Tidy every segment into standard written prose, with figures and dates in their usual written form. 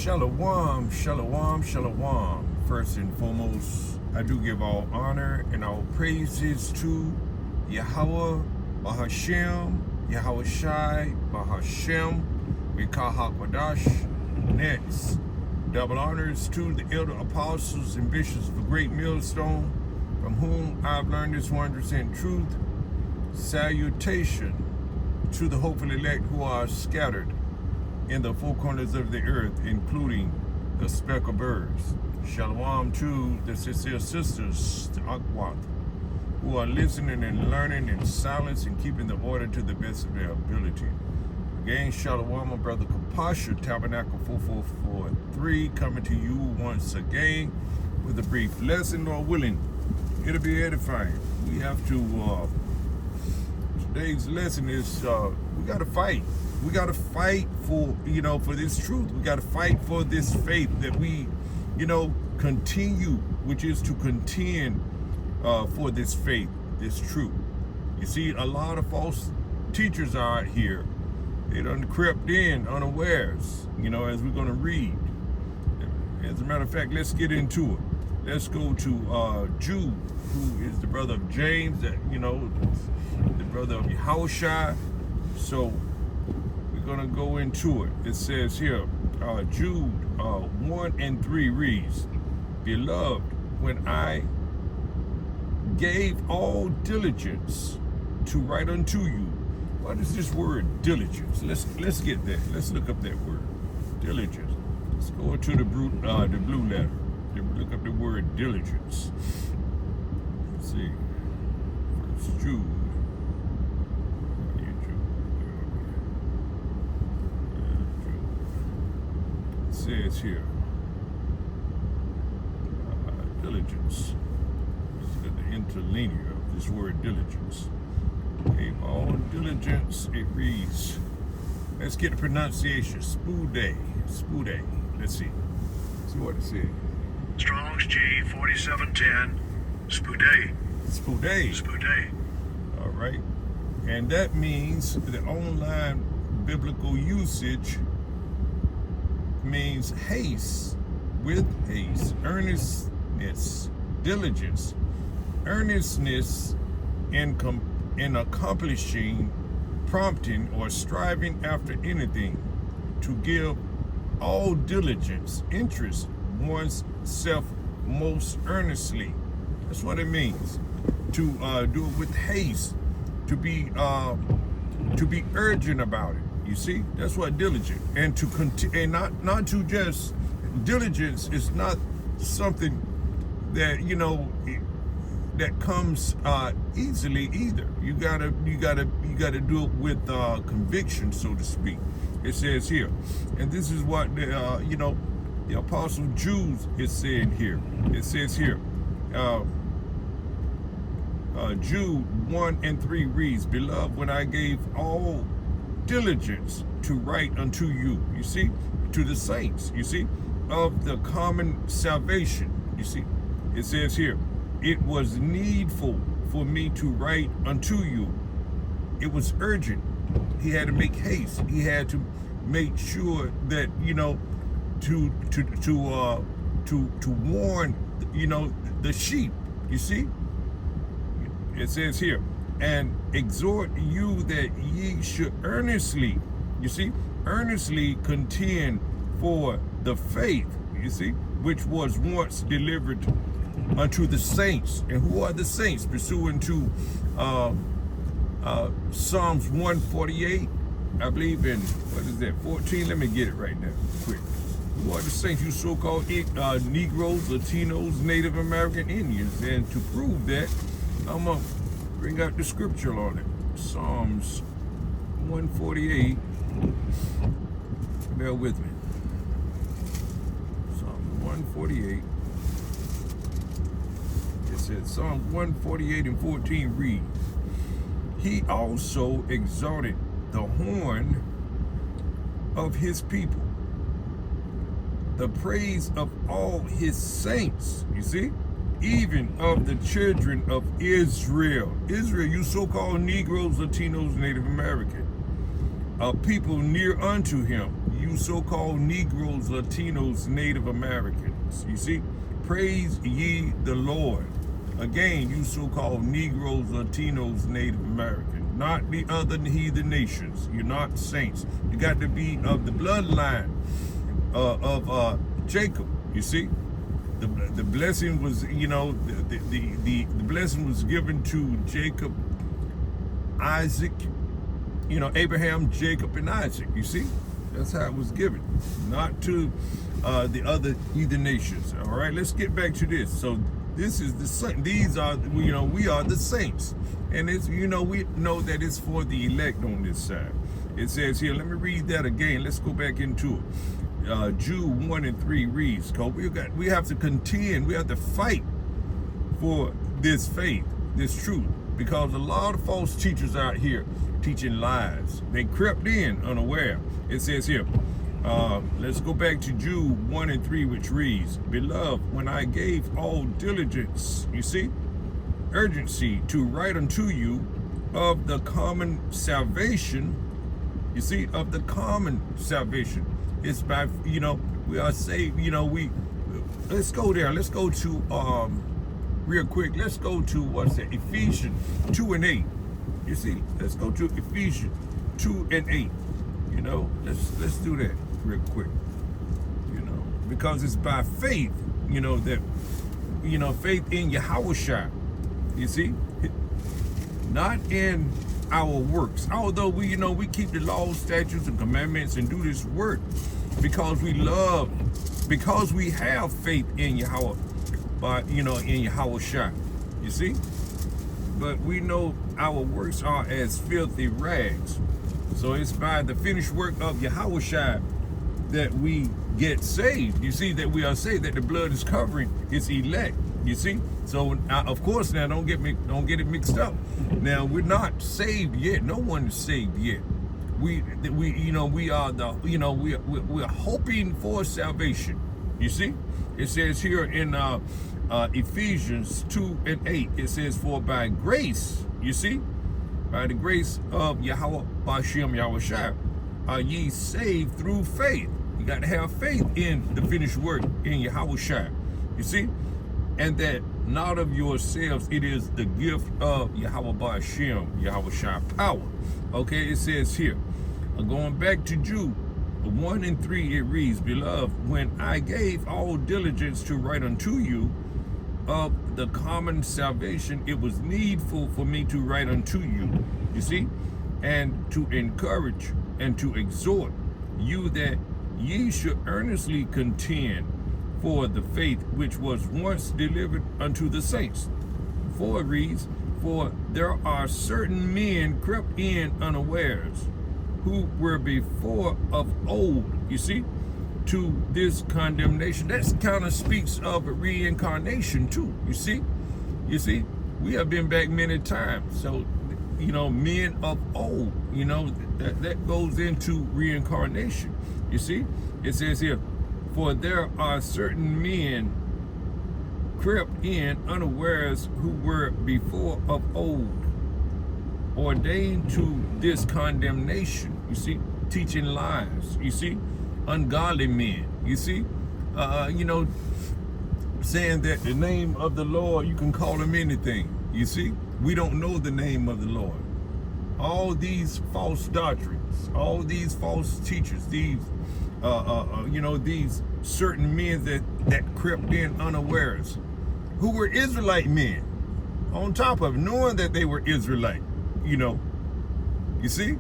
Shalom, shalom, shalom. First and foremost, I do give all honor and all praises to Yahweh, Bahashem, Yahweh Shai, Bahashem, Mikah HaKadosh. Next, double honors to the elder apostles and bishops of the great millstone, from whom I've learned this 100% truth. Salutation to the hopeful elect who are scattered in the four corners of the earth, including the speckled birds. Shalom to the sincere sisters, the Akwat, who are listening and learning in silence and keeping the order to the best of their ability. Again, shalom, my brother Kapasha, Tabernacle 4443, coming to you once again with a brief lesson, Lord willing. It'll be edifying. We have to, today's lesson is, we got to fight. We got to fight for, for this truth. We got to fight for this faith that we, continue, which is to contend for this faith, this truth. You see, a lot of false teachers are out here. They done crept in unawares, as we're going to read. As a matter of fact, let's get into it. Let's go to Jude, who is the brother of James, the brother of Yahushua. So we're going to go into it. It says here, Jude 1 and 3 reads, Beloved, when I gave all diligence to write unto you. What is this word diligence? Let's get that. Let's look up that word, diligence. Let's go to the blue letter. Look up the word diligence. Let's see. First Jude. It says here, diligence. Let's get the interlinear of this word diligence. Okay, all diligence, it reads, let's get the pronunciation, spude. Let's see what it says. Strong's G 4710, spude. All right, and that means the online biblical usage means haste, with haste, earnestness, diligence, earnestness in accomplishing, prompting, or striving after anything, to give all diligence, interest, one's self most earnestly. That's what it means. To do it with haste, to be urgent about it. You see, that's what diligent. And to continue, and not to just, diligence is not something that that comes easily either. You gotta do it with conviction, so to speak. It says here, and this is what the Apostle Jude is saying here. It says here, Jude 1 and 3 reads, Beloved, when I gave all diligence to write unto you, you see, to the saints, you see, of the common salvation, you see, it says here, it was needful for me to write unto you. It was urgent. He had to make haste. He had to make sure that, to warn, the sheep, you see. It says here, and exhort you that ye should earnestly, you see, earnestly contend for the faith, you see, which was once delivered unto the saints. And who are the saints? Pursuant to Psalms 148, I believe in, 14? Let me get it right now, quick. Who are the saints? You so-called Negroes, Latinos, Native American Indians. And to prove that, I'm going to bring out the scripture on it. Psalms 148. Bear with me. Psalm 148. It says, Psalm 148 and 14 read, He also exalted the horn of his people, the praise of all his saints, you see, even of the children of Israel. Israel, you so-called Negroes, Latinos, Native American, a people near unto him. you so-called Negroes, Latinos, Native Americans. You see, praise ye the Lord. Again, you so-called Negroes, Latinos, Native Americans, not the other heathen nations. You're not saints. You got to be of the bloodline of Jacob. You see, the blessing was, the blessing was given to Jacob, Isaac, Abraham, Jacob, and Isaac. You see, that's how it was given, not to the other heathen nations. All right, let's get back to this. So this is the saint. These are, we are the saints, and it's, we know that it's for the elect on this side. It says here, let me read that again. Let's go back into it. Jude 1:3 reads, because we have to contend, we have to fight for this faith, this truth, because a lot of false teachers out here teaching lies. They crept in unaware. It says here, let's go back to Jude 1:3, which reads, beloved, when I gave all diligence, you see, urgency to write unto you of the common salvation, you see, of the common salvation. It's by, we are saved, let's go there. Let's go to, real quick, let's go to, Ephesians 2:8. You see, let's go to Ephesians 2:8. Let's do that real quick. Because it's by faith, that, faith in Yahushua. You see, not in our works. Although we keep the laws, statutes, and commandments and do this work because we have faith in Yahweh, but in Yahushua. You see, but we know our works are as filthy rags. So it's by the finished work of Yahushua that we get saved. You see, that we are saved, that the blood is covering its elect. You see, so of course now don't get it mixed up. Now we're not saved yet. No one is saved yet. We are we're hoping for salvation. You see, it says here in Ephesians 2:8. It says, for by grace, you see, by the grace of Yahweh Ba'Shem Yahushua, are ye saved through faith. You got to have faith in the finished work in Yahushua. You see, and that not of yourselves, it is the gift of Yahweh Ba'Shem Yahushua power. Okay, it says here, going back to Jude 1:3, it reads, beloved, when I gave all diligence to write unto you of the common salvation, it was needful for me to write unto you, you see, and to encourage and to exhort you that ye should earnestly contend for the faith which was once delivered unto the saints. For it reads, for there are certain men crept in unawares, who were before of old, you see, to this condemnation. That kind of speaks of a reincarnation too, you see. We have been back many times. So, men of old, that goes into reincarnation. You see, it says here, for there are certain men crept in unawares, who were before of old ordained to this condemnation. You see, teaching lies. You see, ungodly men. You see, saying that the name of the Lord, you can call him anything. You see, we don't know the name of the Lord. All these false doctrines, all these false teachers, these these certain men that crept in unawares, who were Israelite men, on top of it, knowing that they were Israelite, you see,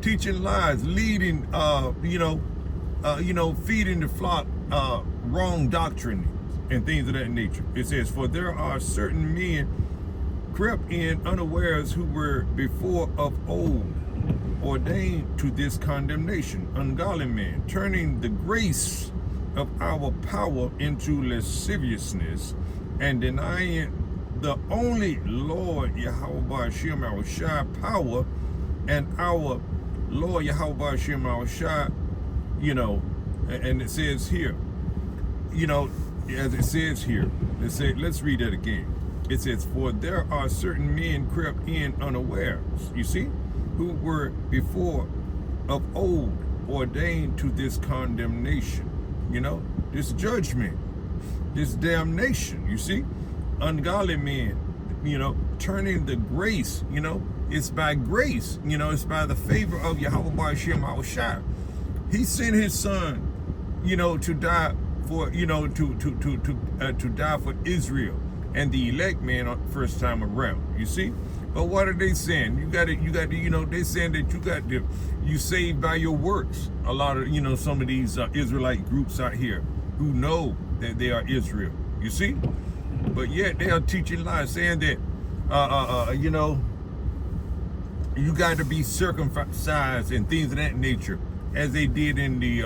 teaching lies, leading, feeding the flock wrong doctrine and things of that nature. It says, for there are certain men crept in unawares, who were before of old ordained to this condemnation, ungodly men, turning the grace of our power into lasciviousness, and denying the only Lord Yahweh Ba'Shem Yahushua power, and our Lord Yahweh Ba'Shem Yahushua, and it says here, as it says here, let's read that again. It says, for there are certain men crept in unawares, you see, who were before of old ordained to this condemnation, this judgment, this damnation, you see? Ungodly men, turning the grace, it's by grace, it's by the favor of Yahweh Ba'ashem Shai. He sent his son, to die for, to die for Israel and the elect man first time around, you see? But what are they saying? You got to, they saying that you saved by your works. A lot of, some of these Israelite groups out here who know that they are Israel, you see? But yet they are teaching lies, saying that, you got to be circumcised and things of that nature, as they did in the,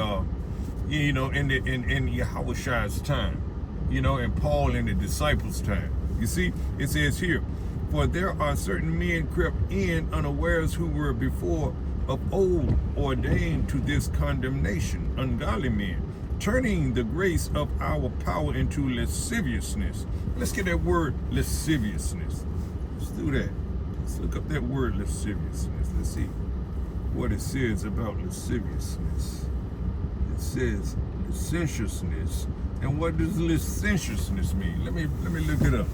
in Yahweh Shai's time, and Paul and the disciples' time. You see, it says here, for there are certain men crept in unawares who were before of old ordained to this condemnation, ungodly men, turning the grace of our power into lasciviousness. Let's get that word lasciviousness. Let's do that. Let's look up that word lasciviousness. Let's see what it says about lasciviousness. It says licentiousness. And what does licentiousness mean? Let me look it up.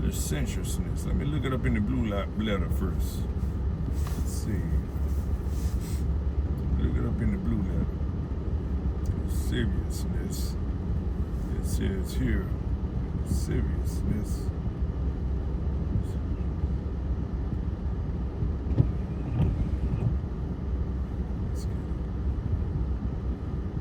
Licentiousness. Let me look it up in the blue letter first. Let's see. Look it up in the blue letter. Lasciviousness. It says here, lasciviousness.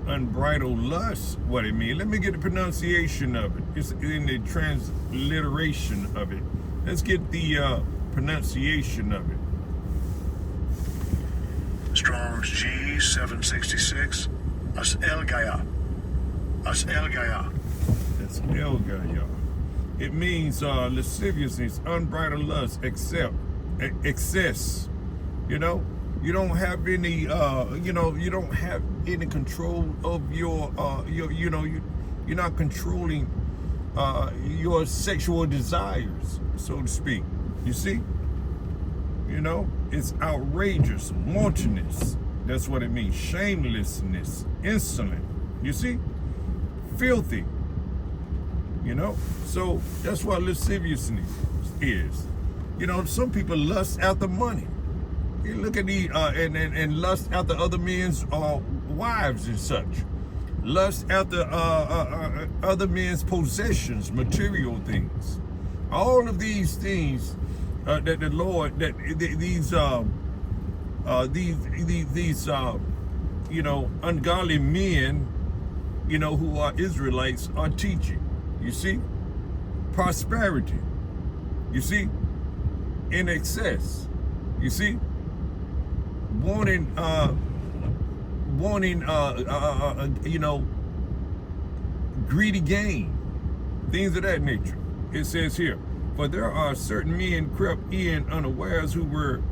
Unbridled lust, what it means. Let me get the pronunciation of it. It's in the transliteration of it. Let's get the pronunciation of it. Strong's G 766. As Elgaya. As Elgaya. That's Elgaya. It means lasciviousness, unbridled lust, excess. You don't have any, you don't have any control of your, you're not controlling your sexual desires, so to speak. You see? It's outrageous, wantonness. That's what it means. Shamelessness, insolent. You see? Filthy. So that's what lasciviousness is. Some people lust after money. You look at the and lust after other men's wives and such. Lust after other men's possessions, material things. All of these things that the Lord, that these ungodly men, who are Israelites, are teaching. You see, prosperity. You see, in excess. You see. Wanting, greedy gain, things of that nature. It says here, for there are certain men crept in unawares who were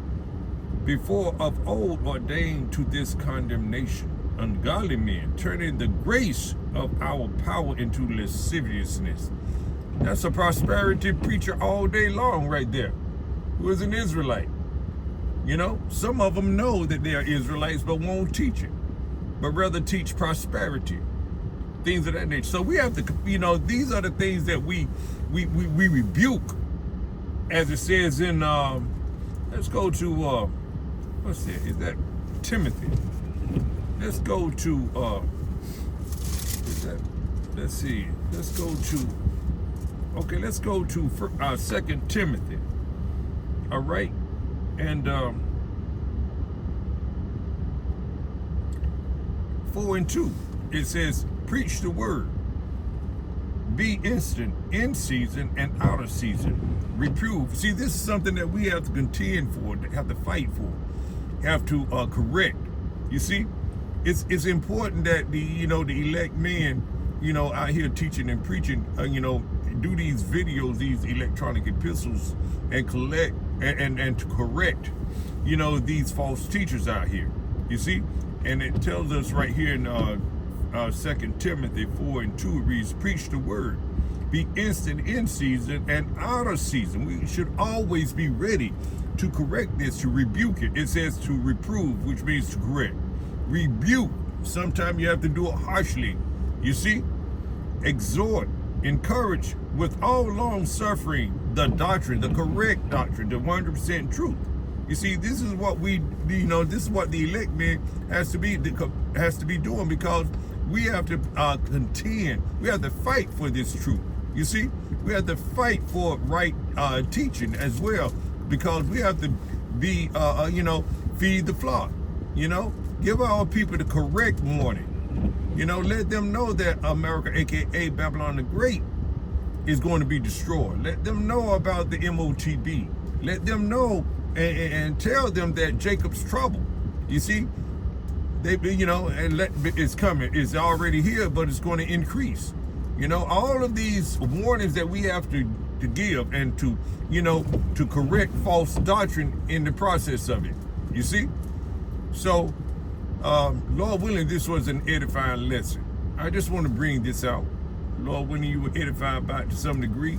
before of old ordained to this condemnation, ungodly men, turning the grace of our power into lasciviousness. That's a prosperity preacher all day long right there, who is an Israelite. Some of them know that they are Israelites, but won't teach it, but rather teach prosperity, things of that nature. So we have to, these are the things that we rebuke, as it says in, let's go to, what's that? Is that Timothy? Let's go to, let's see, let's go to, okay, let's go to 2 Timothy, all right? And 4:2, it says, preach the word, be instant in season and out of season, reprove. See, this is something that we have to contend for, have to fight for, have to correct. You see, it's important that the elect men, out here teaching and preaching, do these videos, these electronic epistles, and collect and to correct, these false teachers out here. You see, and it tells us right here in 2 Timothy 4:2, it reads, preach the word, be instant in season and out of season. We should always be ready to correct this, to rebuke it. It says to reprove, which means to correct. Rebuke. Sometimes you have to do it harshly. You see? Exhort, encourage with all long suffering, the doctrine, the correct doctrine, the 100% truth. You see, this is what this is what the elect man has to be doing, because we have to contend. We have to fight for this truth. You see, we have to fight for right teaching as well, because we have to be, feed the flock. Give our people the correct warning. Let them know that America, aka Babylon the Great, is going to be destroyed. Let them know about the MOTB. Let them know and tell them that Jacob's trouble. You see, it's coming. It's already here, but it's going to increase. All of these warnings that we have to give, and to correct false doctrine in the process of it. You see? So, Lord willing, this was an edifying lesson. I just want to bring this out. Lord willing, you were edified by it to some degree.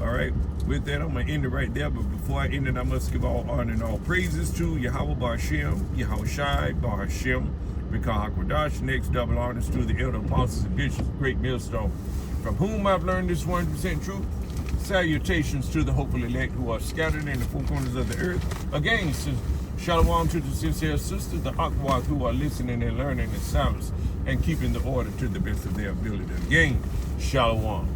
All right. With that, I'm going to end it right there. But before I end it, I must give all honor and all praises to Yahweh Ba'Shem, Yahweh Shai, Ba'Shem, Rikah HaKodash. Next, double honors to the elder apostles and bishops, great millstone, from whom I've learned this 100% truth. Salutations to the hopeful elect who are scattered in the four corners of the earth. Again, shalom to the sincere sisters, the Akwat, who are listening and learning in silence and keeping the order to the best of their ability. Again, shalom.